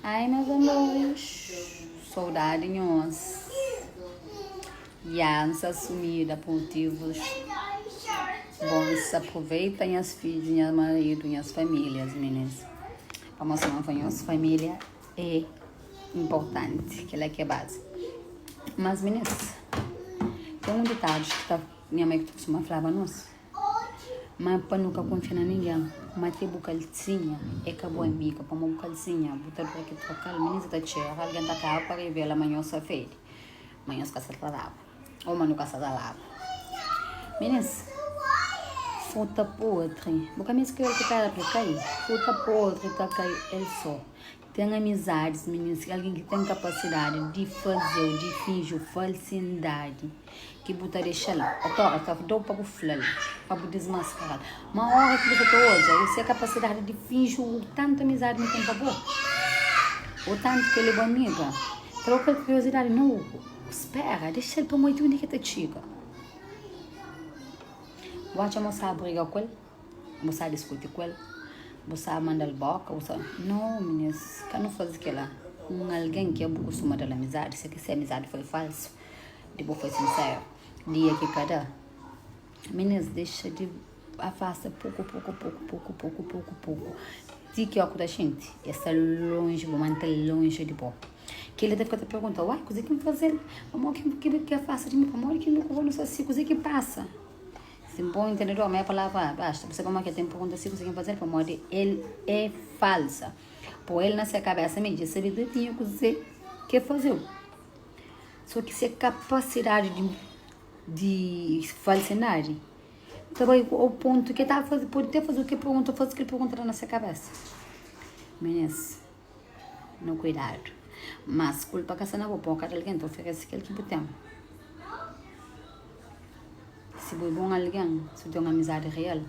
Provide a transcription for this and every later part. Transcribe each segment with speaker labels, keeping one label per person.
Speaker 1: Ai, meus amores, saudadinhos. Já se assumida por motivos bons. Aproveitem as filhas, as marido e as famílias, meninas. Para mostrar que a família é importante, que ela é base. Mas, meninas, tem um ditado que minha mãe costuma falar para nós. Mas para nunca confiar em ninguém. Mas tem bocadinha, é que a boa amiga, para uma bocadinha, botar para que trocar, a menina está cheia, alguém está cá para ir ver amanhã sua feira. Amanhã se casa da lava. Ou mano casa da lava. Meninas, fruta podre. Boca mesmo que eu quero para cair. Fruta podre está cair, ele só. Tem amizades, meninas, alguém que tem capacidade de fazer, de fingir falsidade, que botar deixa lá. Autora, tá dou para o flare, para o desmascarar. Uma hora que você está hoje, você é capacidade de fingir o tanto amizade não tem para boa. O tanto que ele é bom amiga. Troca de curiosidade, não. Espera, deixa ele para muito onde que tá chica. Você almoçar briga com ele, você discute com ele. Você manda ele boca, você... Não, meninas, que não faz aquilo lá. Alguém que costuma dar amizade, se essa amizade foi falso, depois foi sincero, dia que cada. Meninas, deixa de... Afasta pouco. Se que é o que da gente, está longe, vou manter longe de boa. Que ele deve ficar te perguntando, uai, coisa que me fazer? Amor, que afasta de mim, amor, que não sei se coisa que passa. Bom entendedor, a minha palavra basta. Você como que tem pergunta se você quer fazer para morrer, ele é falsa. Por ele na sua cabeça me disse, ele tinha que dizer que fazer. Só que se a capacidade de falsidade, também o ponto que está fazendo, pode ter fazer o que pergunta, fazer o que pergunta na sua cabeça. Meninas, não cuidado. Mas culpa que essa não vou pôr cada alguém, então oferece aquele que botem. Se foi bom alguém, se tem uma amizade real,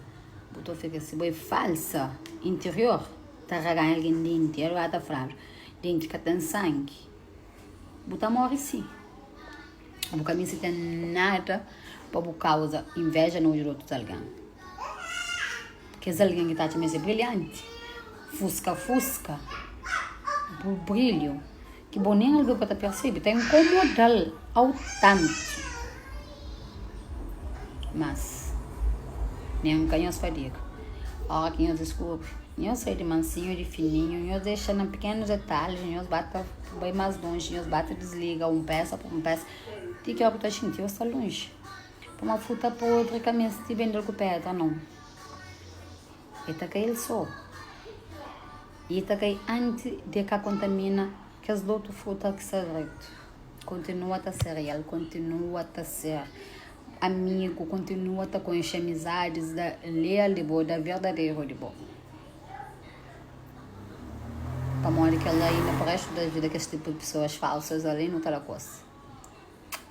Speaker 1: botou ficar se foi falsa, interior, tá regando alguém dentro, ela está falando, dentro que tem sangue, botar morre sim. Porque a mim se tem nada para causa inveja no outro de alguém. Que é alguém que está te brilhante, fusca, brilho, que bom nem algo que tá percebe, tem incomodar ao tanto. Mas, nem canhões fadiga. Olha que eu desculpe. Eu sei de mansinho, de fininho, eu deixo em pequenos detalhes, eu bato bem mais longe, eu bato desliga peça por um peça. Tem que eu estou sentindo, eu estou longe. Para uma fruta podre, que a minha se vende com pedra, não. E tá aí ele só. E tá aí antes de que contamina, que as outras frutas que são reto. Continua a ser real, continua a ser amigo, continua a conhecer amizades da leal de boa, da verdadeira de boa. Para morrer que ela ainda para o resto da vida que esse tipo de pessoas falsas ali não terá coisa.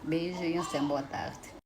Speaker 1: Beijo e boa tarde.